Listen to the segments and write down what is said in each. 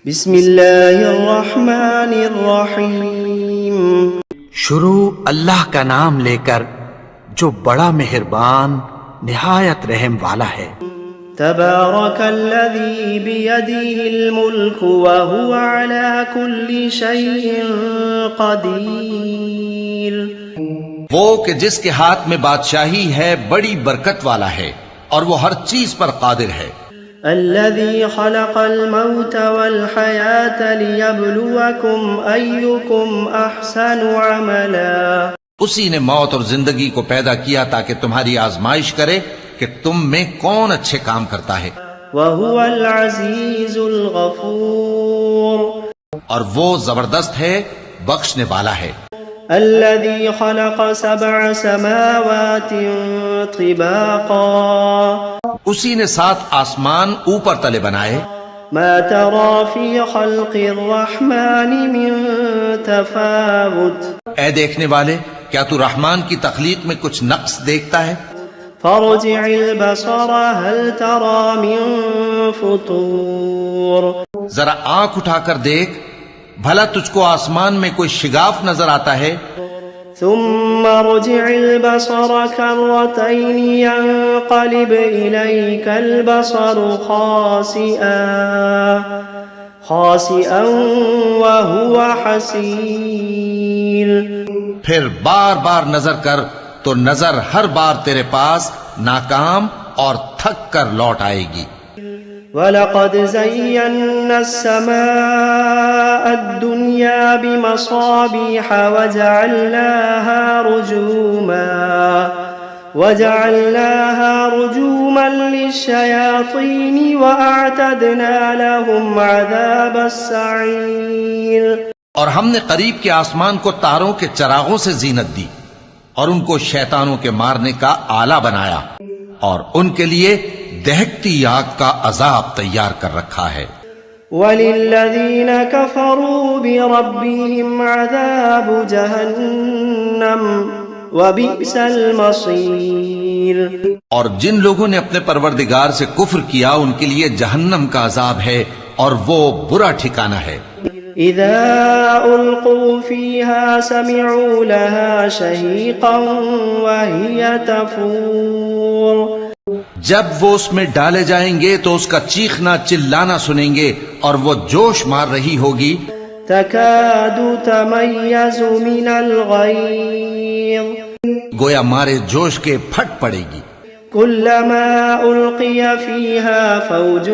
بسم اللہ الرحمن الرحیم شروع اللہ کا نام لے کر جو بڑا مہربان نہایت رحم والا ہے۔ تبارک الذی بیدہ الملک وہو علی کل شیء قدیر۔ وہ کہ جس کے ہاتھ میں بادشاہی ہے بڑی برکت والا ہے اور وہ ہر چیز پر قادر ہے۔ الذي خلق الموت والحياة ليبلوكم أيكم أحسن عملا۔ اسی نے موت اور زندگی کو پیدا کیا تاکہ تمہاری آزمائش کرے کہ تم میں کون اچھے کام کرتا ہے۔ وهو العزيز الغفور۔ اور وہ زبردست ہے، بخشنے والا ہے۔ الذي خلق 7 سماوات طباقا۔ اسی نے 7 آسمان اوپر تلے بنائے۔ ما ترى في خلق الرحمن من تفاوت۔ اے دیکھنے والے، کیا تو رحمان کی تخلیق میں کچھ نقص دیکھتا ہے؟ فارجع البصر هل ترى من فطور۔ ذرا آنکھ اٹھا کر دیکھ، بھلا تجھ کو آسمان میں کوئی شگاف نظر آتا ہے؟ ثم رجع البصر كرتين ينقلب إليك البصر خاسئا وهو حسير۔ پھر بار بار نظر کر تو نظر ہر بار تیرے پاس ناکام اور تھک کر لوٹ آئے گی۔ وَلَقَدْ زَيَّنَّا السَّمَاءَ الدُّنْيَا بِمَصَابِيحَ وَجَعَلْنَاهَا رُجُومًا لِلشَّيَاطِينِ وَأَعْتَدْنَا لَهُمْ عَذَابَ السَّعِيرِ۔ اور ہم نے قریب کے آسمان کو تاروں کے چراغوں سے زینت دی اور ان کو شیطانوں کے مارنے کا آلہ بنایا، اور ان کے لیے دہکتی آگ کا عذاب تیار کر رکھا ہے۔ وَلِلَّذِينَ كَفَرُوا بِرَبِّهِمْ عَذَابُ جَهَنَّمَ وَبِئْسَ الْمَصِيرُ۔ اور جن لوگوں نے اپنے پروردگار سے کفر کیا ان کے لیے جہنم کا عذاب ہے اور وہ برا ٹھکانہ ہے۔ اذا القوا فيها سمعوا لها شهيقا وهي تفور۔ جب وہ اس میں ڈالے جائیں گے تو اس کا چیخنا چلانا سنیں گے اور وہ جوش مار رہی ہوگی۔ تكاد تميز من الغيظ۔ گویا مارے جوش کے پھٹ پڑے گی۔ كلما ألقي فيها فوج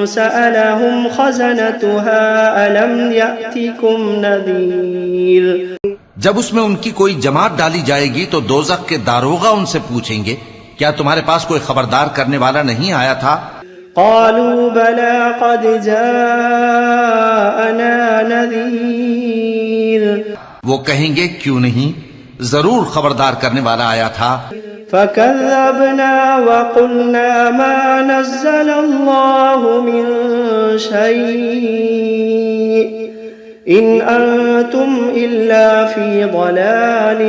سألهم خزنتها ألم يأتكم نذير۔ جب اس میں ان کی کوئی جماعت ڈالی جائے گی تو دوزخ کے داروغہ ان سے پوچھیں گے، کیا تمہارے پاس کوئی خبردار کرنے والا نہیں آیا تھا؟ قالوا بلى قد جاءنا نذير۔ وہ کہیں گے کیوں نہیں، ضرور خبردار کرنے والا آیا تھا۔ فكذبنا وقلنا ما نزل الله من شيء إن أنتم إلا في ضلال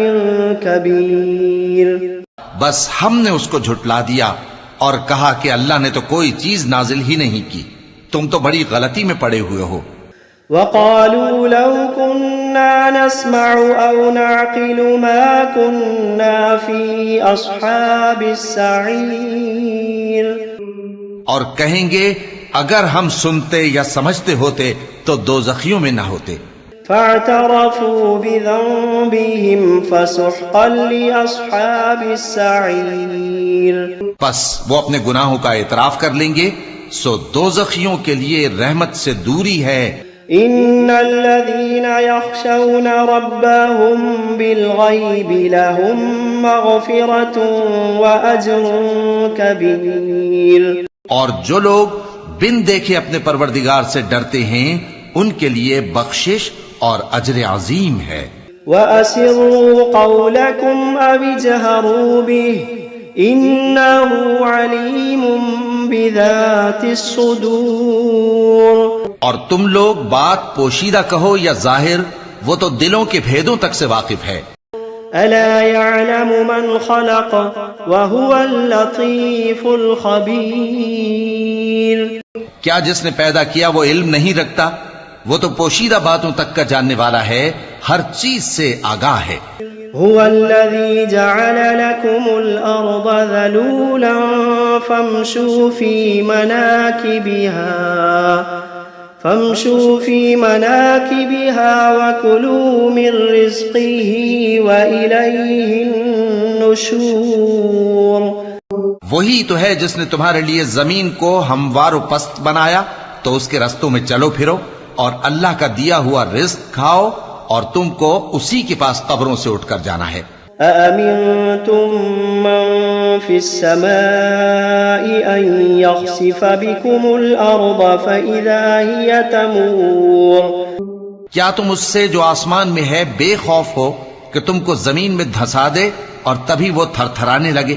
كبير۔ بس ہم نے اس کو جھٹلا دیا اور کہا کہ اللہ نے تو کوئی چیز نازل ہی نہیں کی، تم تو بڑی غلطی میں پڑے ہوئے ہو۔ وقالوا لو كنا نسمع أو نعقل ما كنا في أصحاب السعير۔ اور کہیں گے اگر ہم سنتے یا سمجھتے ہوتے تو دوزخیوں میں نہ ہوتے۔ فاعترفوا بذنبهم فسحقا لأصحاب السعير۔ پس وہ اپنے گناہوں کا اعتراف کر لیں گے، سو دوزخیوں کے لیے رحمت سے دوری ہے۔ ان الذين يخشون ربهم بالغيب لهم مغفرة واجر كبير۔ اور جو لوگ بن دیکھے اپنے پروردگار سے ڈرتے ہیں ان کے لیے بخشش اور اجر عظیم ہے۔ وَأَسِرُّوا قَوْلَكُمْ أَوِ اجْهَرُوا بِهِ إِنَّهُ عَلِيمٌ بِذَاتِ الصُّدُورِ۔ اور تم لوگ بات پوشیدہ کہو یا ظاہر، وہ تو دلوں کے بھیدوں تک سے واقف ہے۔ أَلَا يَعْلَمُ مَنْ خَلَقَ وَهُوَ اللَّطِيفُ الْخَبِيرُ۔ کیا جس نے پیدا کیا وہ علم نہیں رکھتا وہ تو پوشیدہ باتوں تک کا جاننے والا ہے، ہر چیز سے آگاہ ہے۔ هو الذي جعل لكم الأرض ذلولا فامشوا في مناكبها وكلوا من رزقه وإليه النشور۔ وہی تو ہے جس نے تمہارے لیے زمین کو ہموار و پست بنایا، تو اس کے رستوں میں چلو پھرو اور اللہ کا دیا ہوا رزق کھاؤ، اور تم کو اسی کے پاس قبروں سے اٹھ کر جانا ہے۔ أأمنتم من في السماء أن يخسف بكم الأرض فإذا هي تمور۔ کیا تم اس سے جو آسمان میں ہے بے خوف ہو کہ تم کو زمین میں دھسا دے اور تبھی وہ تھر تھرانے لگے؟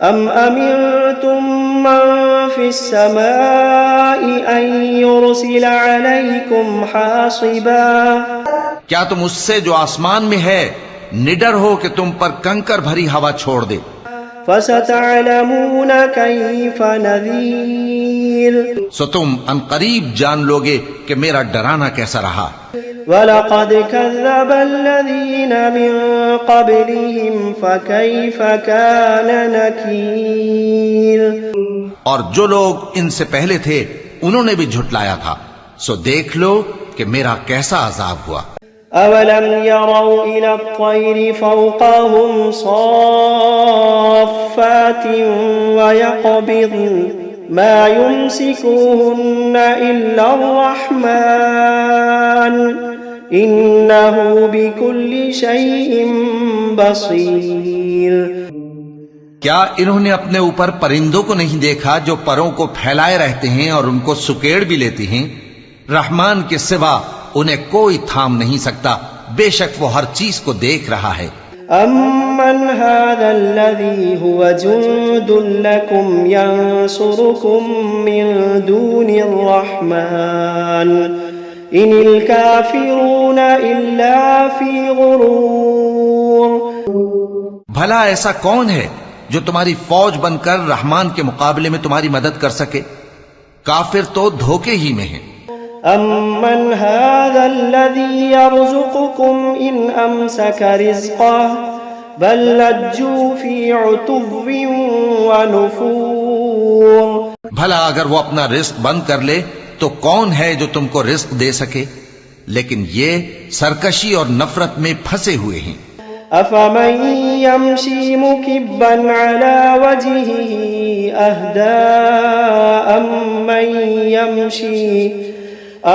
أم أمنتم من في السماء أن يرسل عليكم حاصبا؟ کیا تم اس سے جو آسمان میں ہے نڈر ہو کہ تم پر کنکر بھری ہوا چھوڑ دے؟ فستعلمون كيف نذير۔ سو تم ان قریب جان لوگے کہ میرا ڈرانا کیسا رہا۔ وَلَقَدْ كَذَّبَ الَّذِينَ مِن قَبْلِهِمْ فَكَيْفَ كَانَ نَكِيرٌ۔ اور جو لوگ ان سے پہلے تھے انہوں نے بھی جھٹلایا تھا، سو دیکھ لو کہ میرا کیسا عذاب ہوا۔ أَوَلَمْ يَرَوْا إِلَى الطَّيْرِ فَوْقَهُمْ صَافَّاتٍ وَيَقْبِضْنَ مَا يُمْسِكُهُنَّ إِلَّا الرَّحْمَنُ إِنَّهُ بِكُلِّ شَيْءٍ بَصِيرٌ۔ کیا انہوں نے اپنے اوپر پرندوں کو نہیں دیکھا جو پروں کو پھیلائے رہتے ہیں اور ان کو سکیڑ بھی لیتی ہیں؟ رحمان کے سوا انہیں کوئی تھام نہیں سکتا، بے شک وہ ہر چیز کو دیکھ رہا ہے۔ أَمَّنْ هَذَا الَّذِي هُوَ جُندٌ لَكُمْ يَنصُرُكُم مِّن دُونِ الرَّحْمَنِ إِنِ الْكَافِرُونَ إِلَّا فِي غُرُورٍ۔ بھلا ایسا کون ہے جو تمہاری فوج بن کر رحمان کے مقابلے میں تمہاری مدد کر سکے؟ کافر تو دھوکے ہی میں ہیں۔ أَمَّنْ هَذَا الَّذِي يَرْزُقُكُمْ إِنْ أَمْسَكَ رِزْقَهُ بَل لَّجُّوا فِي عُتُوٍّ وَنُفُورٍ۔ بھلا اگر وہ اپنا رزق بند کر لے تو کون ہے جو تم کو رزق دے سکے؟ لیکن یہ سرکشی اور نفرت میں پھنسے ہوئے ہیں۔ أَفَمَن يَمْشِي مُكِبًّا عَلَى وَجْهِهِ أَهْدَىٰ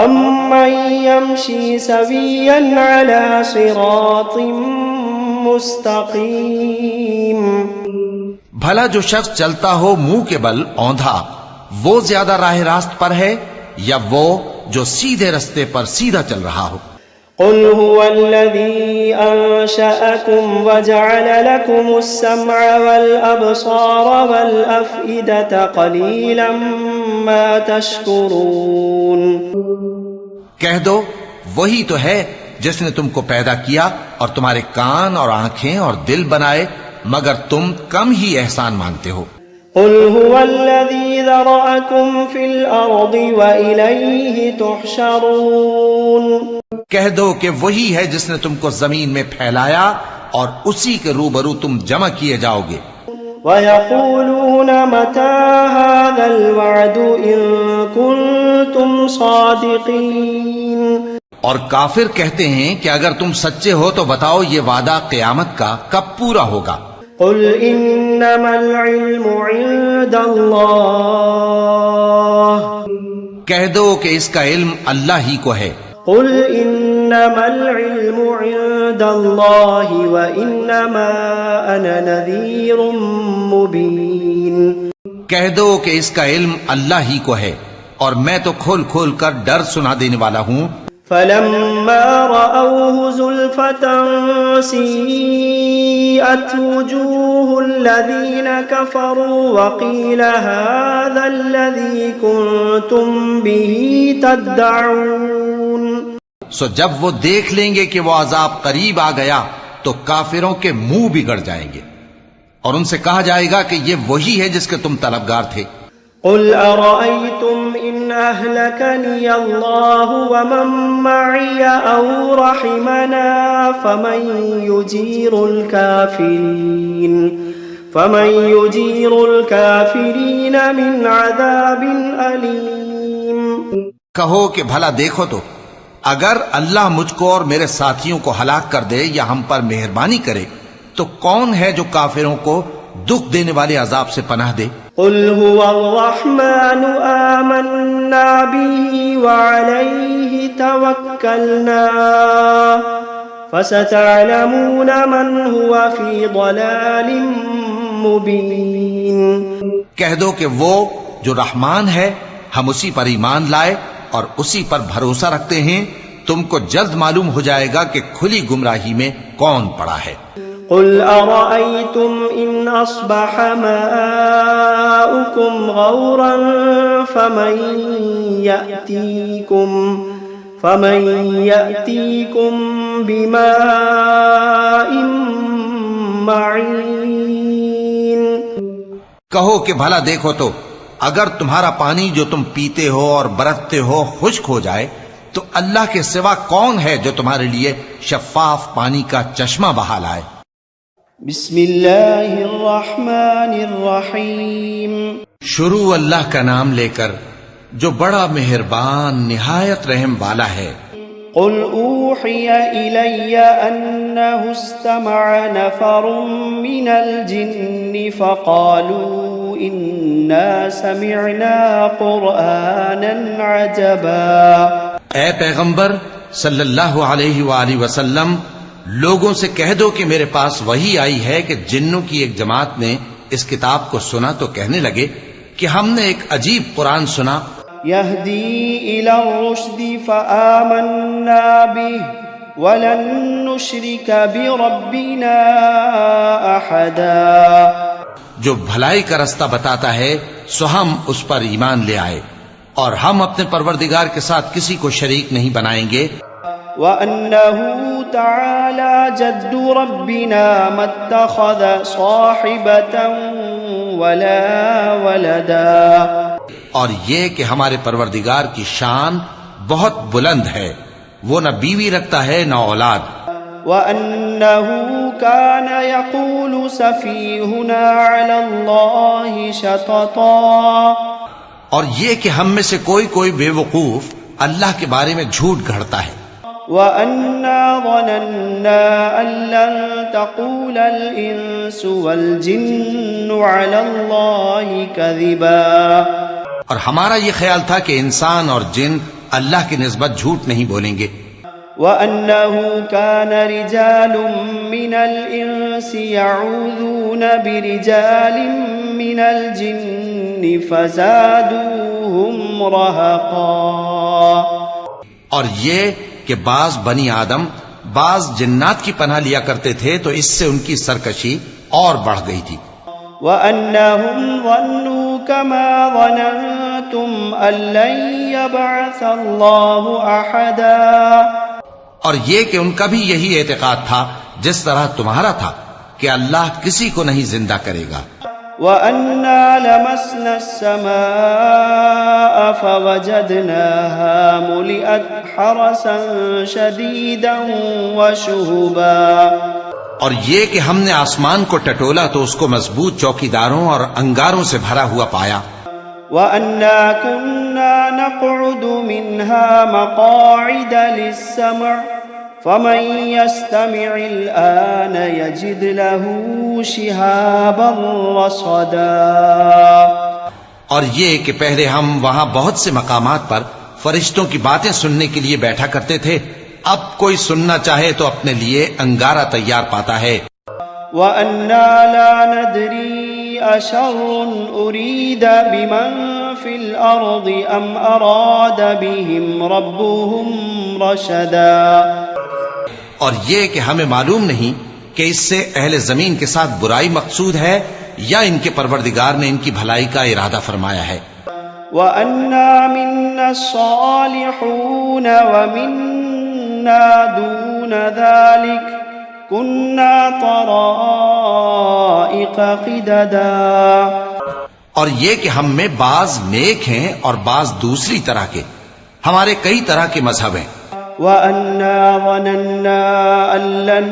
أَمَّن يَمْشِي سَوِيًّا عَلَى صِرَاطٍ مُسْتَقِيمٍ۔ بھلا جو شخص چلتا ہو منہ کے بل اوندھا، وہ زیادہ راہ راست پر ہے یا وہ جو سیدھے رستے پر سیدھا چل رہا ہو؟ قل هو الذي أنشأكم وجعل لكم السمع والأبصار والأفئدة قليلا ما تشكرون۔ کہہ دو وہی تو ہے جس نے تم کو پیدا کیا اور تمہارے کان اور آنکھیں اور دل بنائے، مگر تم کم ہی احسان مانتے ہو۔ قل هو الذي ذرأكم في الأرض وإليه تحشرون۔ کہہ دو کہ وہی ہے جس نے تم کو زمین میں پھیلایا اور اسی کے روبرو تم جمع کیے جاؤ گے۔ وَيَقُولُونَ مَتَى هَذَا الْوَعْدُ إِن كُنتُمْ صَادِقِينَ۔ اور کافر کہتے ہیں کہ اگر تم سچے ہو تو بتاؤ یہ وعدہ قیامت کا کب پورا ہوگا؟ قُلْ إِنَّمَا الْعِلْمُ عِندَ اللَّهِ۔ کہہ دو کہ اس کا علم اللہ ہی کو ہے۔ قُلْ إِنَّمَا الْعِلْمُ عِندَ اللَّهِ وَإِنَّمَا أَنَا نَذِيرٌ مُبِينٌ۔ کہہ دو کہ اس کا علم اللہ ہی کو ہے اور میں تو کھول کھول کر ڈر سنا دینے والا ہوں۔ فَلَمَّا رَأَوْهُ زُلْفَةً سِيئَتْ وُجُوهُ الَّذِينَ كَفَرُوا وَقِيلَ هَذَا الَّذِي كُنتُم بِهِ تَدَّعُونَ۔ سو جب وہ دیکھ لیں گے کہ وہ عذاب قریب آ گیا تو کافروں کے منہ بگڑ جائیں گے اور ان سے کہا جائے گا کہ یہ وہی ہے جس کے تم طلبگار تھے۔ قل أرأيتم إن أهلكني الله ومن معي أو رحمنا فمن يجير الكافرين من عذاب أليم. کہو کہ بھلا دیکھو تو اگر اللہ مجھ کو اور میرے ساتھیوں کو ہلاک کر دے یا ہم پر مہربانی کرے تو کون ہے جو کافروں کو دکھ دینے والے عذاب سے پناہ دے؟ قل هو الرحمن آمنا به وعليه توكلنا فستعلمون من هو في ضلال مبين. کہہ دو کہ وہ جو رحمان ہے ہم اسی پر ایمان لائے اور اسی پر بھروسہ رکھتے ہیں، تم کو جلد معلوم ہو جائے گا کہ کھلی گمراہی میں کون پڑا ہے. قل أرأيتم إن أصبح ماؤكم غورا فمن يأتيكم بماء معين. کہو کہ بھلا دیکھو تو اگر تمہارا پانی جو تم پیتے ہو اور برتتے ہو خشک ہو جائے تو اللہ کے سوا کون ہے جو تمہارے لیے شفاف پانی کا چشمہ بہا لائے. بسم اللہ الرحمن الرحیم. شروع اللہ کا نام لے کر جو بڑا مہربان نہایت رحم والا ہے. قل اوحی الی انہ استمع نفر من الجن فقالوا انا سمعنا قرآنا عجبا. اے پیغمبر صلی اللہ علیہ وآلہ وسلم، لوگوں سے کہہ دو کہ میرے پاس وحی آئی ہے کہ جنوں کی ایک جماعت نے اس کتاب کو سنا تو کہنے لگے کہ ہم نے ایک عجیب قرآن سنا. یہدی الی الرشد فآمنا به ولن نشرک بربنا احدا. جو بھلائی کا رستہ بتاتا ہے سو ہم اس پر ایمان لے آئے اور ہم اپنے پروردگار کے ساتھ کسی کو شریک نہیں بنائیں گے. وَأَنَّهُ تَعَالَى جَدُّ رَبِّنَا مَا اتَّخَذَ صَاحِبَةً وَلَا وَلَدًا. اور یہ کہ ہمارے پروردگار کی شان بہت بلند ہے، وہ نہ بیوی رکھتا ہے نہ اولاد. وَأَنَّهُ كَانَ يَقُولُ سَفِيهُنَا عَلَى اللَّهِ شَطَطًا. اور یہ کہ ہم میں سے کوئی بے وقوف اللہ کے بارے میں جھوٹ گھڑتا ہے. وَأَنَّا ظَنَنَّا أَن لَّن تَقُولَ الْإِنسُ وَالْجِنُّ عَلَى اللَّهِ كَذِبًا. اور ہمارا یہ خیال تھا کہ انسان اور جن اللہ کی نسبت جھوٹ نہیں بولیں گے. وَأَنَّهُ كَانَ رِجَالٌ مِّنَ الْإِنسِ يَعُوذُونَ بِرِجَالٍ مِّنَ الْجِنِّ فَزَادُوهُمْ رَهَقًا. اور یہ کہ بعض بنی آدم بعض جنات کی پناہ لیا کرتے تھے تو اس سے ان کی سرکشی اور بڑھ گئی تھی. وَأَنَّهُمْ ظَنُّوا كَمَا ظَنَنْتُمْ أَن لَّن يَبْعَثَ اللَّهُ أَحَدًا. اور یہ کہ ان کا بھی یہی اعتقاد تھا جس طرح تمہارا تھا کہ اللہ کسی کو نہیں زندہ کرے گا. وَأَنَّا لَمَسْنَا السَّمَاءَ فَوَجَدْنَاهَا مُلِئَتْ حَرَسًا شَدِيدًا وَشُهُبًا. اور یہ کہ ہم نے آسمان کو ٹٹولا تو اس کو مضبوط چوکیداروں اور انگاروں سے بھرا ہوا پایا. وَأَنَّا كُنَّا نَقْعُدُ مِنْهَا مَقَاعِدَ لِلسَّمْعِ فَمَن يَسْتَمِعِ الْآنَ يَجِدْ لَهُ شِهَابًا رَّصَدًا. اور یہ کہ پہلے ہم وہاں بہت سے مقامات پر فرشتوں کی باتیں سننے کے لیے بیٹھا کرتے تھے، اب کوئی سننا چاہے تو اپنے لیے انگارہ تیار پاتا ہے. وَأَنَّا لَا نَدْرِي أَشَرٌّ أُرِيدَ بِمَن فِي الْأَرْضِ أَمْ أَرَادَ بِهِمْ رَبُّهُمْ رَشَدًا. اور یہ کہ ہمیں معلوم نہیں کہ اس سے اہل زمین کے ساتھ برائی مقصود ہے یا ان کے پروردگار نے ان کی بھلائی کا ارادہ فرمایا ہے. وَأَنَّا مِنَّا الصَّالِحُونَ وَمِنَّا دُونَ ذَلِكَ كُنَّا طَرَائِقَ قِدَدًا. اور یہ کہ ہم میں بعض نیک ہیں اور بعض دوسری طرح کے. ہمارے کئی طرح کے مذہب ہیں. وَأَنَّا ظَنَنَّا أَن لَّن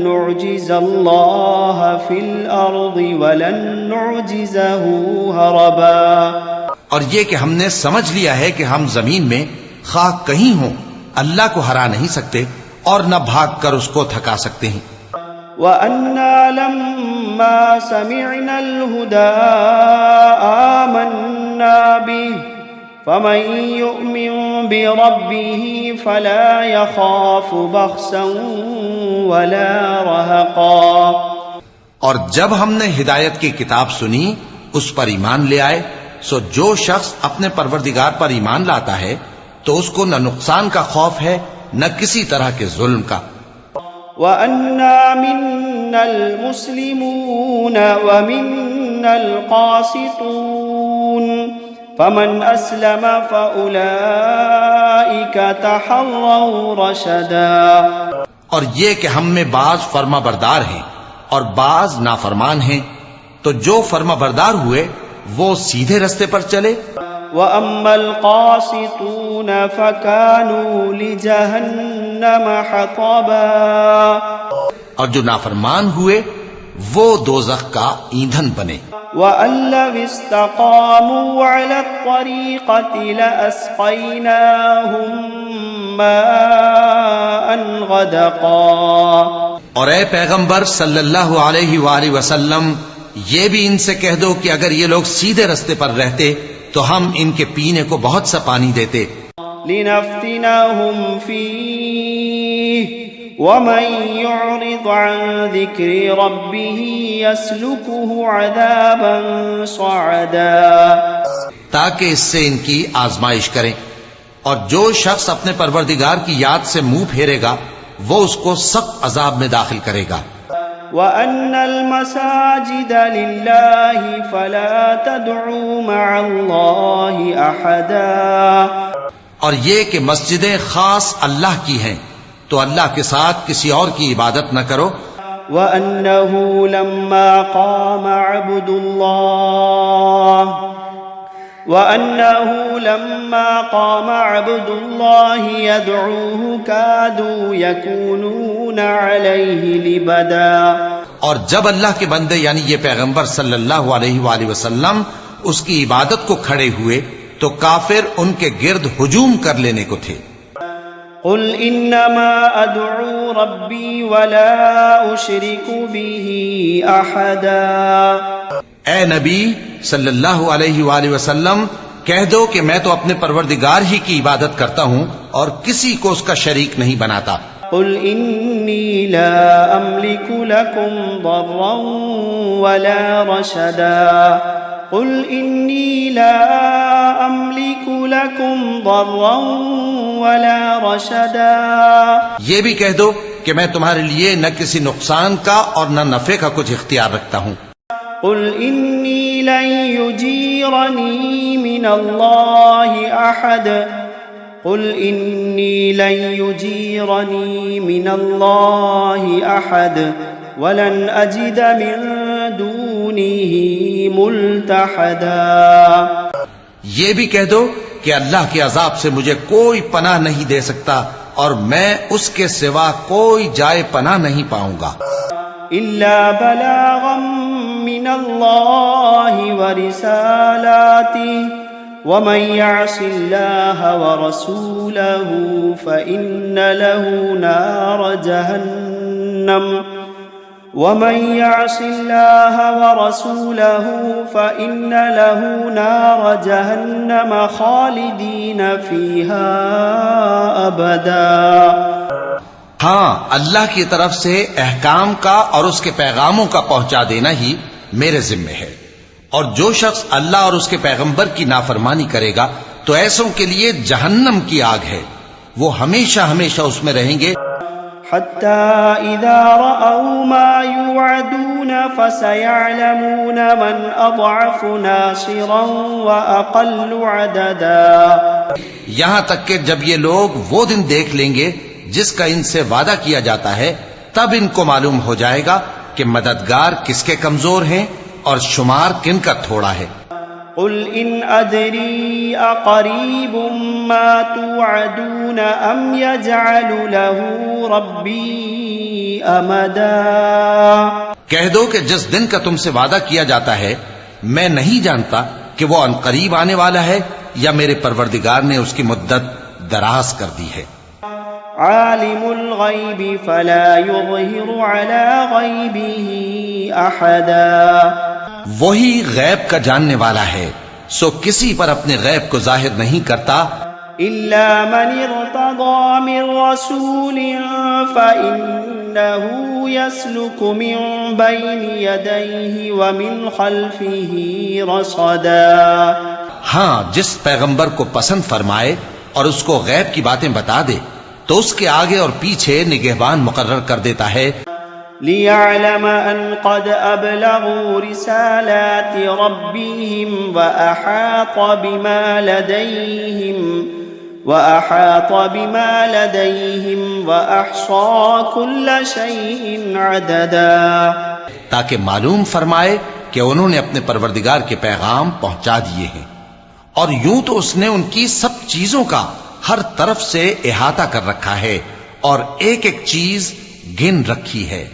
نُّعْجِزَ اللَّهَ فِي الْأَرْضِ وَلَن نُّعْجِزَهُ هَرَبًا. اور یہ کہ ہم نے سمجھ لیا ہے کہ ہم زمین میں خواہ کہیں ہوں اللہ کو ہرا نہیں سکتے اور نہ بھاگ کر اس کو تھکا سکتے ہیں. وَأَنَّا لَمَّا سَمِعْنَا الْهُدَىٰ آمَنَّا بِهِ فَمَن يُؤْمِن بِرَبِّهِ فَلَا يَخَافُ بَخْسًا وَلَا رَهَقًا. اور جب ہم نے ہدایت کی کتاب سنی اس پر ایمان لے آئے، سو جو شخص اپنے پروردگار پر ایمان لاتا ہے تو اس کو نہ نقصان کا خوف ہے نہ کسی طرح کے ظلم کا. وَأَنَّا مِنَّا الْمُسْلِمُونَ وَمِنَّا الْقَاسِطُونَ فَمَنْ أَسْلَمَ فَأُولَئِكَ تَحَرَّوْا رَشَدًا. اور یہ کہ ہم میں بعض فرما بردار ہیں اور بعض نافرمان ہیں، تو جو فرما بردار ہوئے وہ سیدھے رستے پر چلے. وَأَمَّا الْقَاسِطُونَ فَكَانُوا لِجَهَنَّمَ حَطَبًا. اور جو نافرمان ہوئے وہ دوزخ کا ایندھن بنے. وَأَن لَّوِ اسْتَقَامُوا عَلَى الطَّرِيقَةِ لَأَسْقَيْنَاهُم مَّاءً غَدَقًا. اور اے پیغمبر صلی اللہ علیہ وآلہ وسلم، یہ بھی ان سے کہہ دو کہ اگر یہ لوگ سیدھے رستے پر رہتے تو ہم ان کے پینے کو بہت سا پانی دیتے. لِنَفْتِنَهُمْ فِيهِ وَمَن يُعْرِضْ عَن ذِكْرِ رَبِّهِ يَسْلُكْهُ عَذَابًا صَعَدًا. تاکہ اس سے ان کی آزمائش کریں، اور جو شخص اپنے پروردگار کی یاد سے منہ پھیرے گا وہ اس کو سخت عذاب میں داخل کرے گا. وَأَنَّ الْمَسَاجِدَ لِلَّهِ فَلَا تَدْعُوا مَعَ اللَّهِ أَحَدًا. اور یہ کہ مسجدیں خاص اللہ کی ہیں تو اللہ کے ساتھ کسی اور کی عبادت نہ کرو. وَأَنَّهُ لَمَّا قَامَ عَبْدُ اللَّهِ يَدْعُوهُ كَادُوا يَكُونُونَ عَلَيْهِ لِبَدًا. اور جب اللہ کے بندے یعنی یہ پیغمبر صلی اللہ علیہ وآلہ وسلم اس کی عبادت کو کھڑے ہوئے تو کافر ان کے گرد ہجوم کر لینے کو تھے. قُلْ إِنَّمَا أَدْعُو رَبِّي وَلَا أُشْرِكُ بِهِ أَحَدًا. اے نبی صلی اللہ علیہ وآلہ وسلم، کہہ دو کہ میں تو اپنے پروردگار ہی کی عبادت کرتا ہوں اور کسی کو اس کا شریک نہیں بناتا. قُلْ إِنِّي لَا أَمْلِكُ لَكُمْ ضَرًّا وَلَا رَشَدًا. قُلْ إِنِّي لَا أَمْلِكُ لَكُمْ ضَرًّا وَلَا رَشَدًا. یہ بھی کہہ دو کہ میں تمہارے لیے نہ کسی نقصان کا اور نہ نفع کا کچھ اختیار رکھتا ہوں. قُلْ إِنِّي لَن يُجِيرَنِي مِنَ اللَّهِ أَحَدٌ. قُلْ إِنِّي لَن يُجِيرَنِي مِنَ اللَّهِ أَحَدٌ وَلَنْ أَجِدَ مِن دُونِهِ مُلْتَحَدًا. یہ بھی کہہ دو کہ اللہ کے عذاب سے مجھے کوئی پناہ نہیں دے سکتا اور میں اس کے سوا کوئی جائے پناہ نہیں پاؤں گا. إِلَّا بَلَاغًا مِّنَ اللَّهِ وَرِسَالَاتِهِ وَمَن يَعْصِ اللَّهَ وَرَسُولَهُ فَإِنَّ لَهُ نَارَ جَهَنَّمَ وَمَن يَعْصِ اللَّهَ وَرَسُولَهُ فَإِنَّ لَهُ نَارَ جَهَنَّمَ خَالِدِينَ فِيهَا أَبَدًا. ہاں، اللہ کی طرف سے احکام کا اور اس کے پیغاموں کا پہنچا دینا ہی میرے ذمے ہے، اور جو شخص اللہ اور اس کے پیغمبر کی نافرمانی کرے گا تو ایسوں کے لیے جہنم کی آگ ہے، وہ ہمیشہ ہمیشہ اس میں رہیں گے. حَتَّى إِذَا رَأَوْا مَا يُوعَدُونَ فَسَيَعْلَمُونَ مَنْ أَضْعَفُ نَاصِرًا وَأَقَلُّ عَدَدًا. یہاں تک کہ جب یہ لوگ وہ دن دیکھ لیں گے جس کا ان سے وعدہ کیا جاتا ہے، تب ان کو معلوم ہو جائے گا کہ مددگار کس کے کمزور ہیں اور شمار کن کا تھوڑا ہے. قل إن أدري أقريب ما توعدون أم يجعل له ربي أمدا کہہ دو کہ جس دن کا تم سے وعدہ کیا جاتا ہے میں نہیں جانتا کہ وہ عنقریب آنے والا ہے یا میرے پروردگار نے اس کی مدت دراز کر دی ہے. عالم الغیب فلا يظہر على غیبه احدا وہی غیب کا جاننے والا ہے سو کسی پر اپنے غیب کو ظاہر نہیں کرتا الا من ارتضى من رسول فإنه يسلك من بين يديه ومن خلفه رصدا. ہاں جس پیغمبر کو پسند فرمائے اور اس کو غیب کی باتیں بتا دے تو اس کے آگے اور پیچھے نگہبان مقرر کر دیتا ہے. لِيَعْلَمَ أَنْ قَدْ أَبْلَغُوا رِسَالَاتِ رَبِّهِمْ وَأَحَاطَ بِمَا لَدَيْهِمْ وَأَحْصَى كُلَّ شَيْءٍ عَدَدًا تاکہ معلوم فرمائے کہ انہوں نے اپنے پروردگار کے پیغام پہنچا دیے ہیں اور یوں تو اس نے ان کی سب چیزوں کا ہر طرف سے احاطہ کر رکھا ہے اور ایک ایک چیز گن رکھی ہے.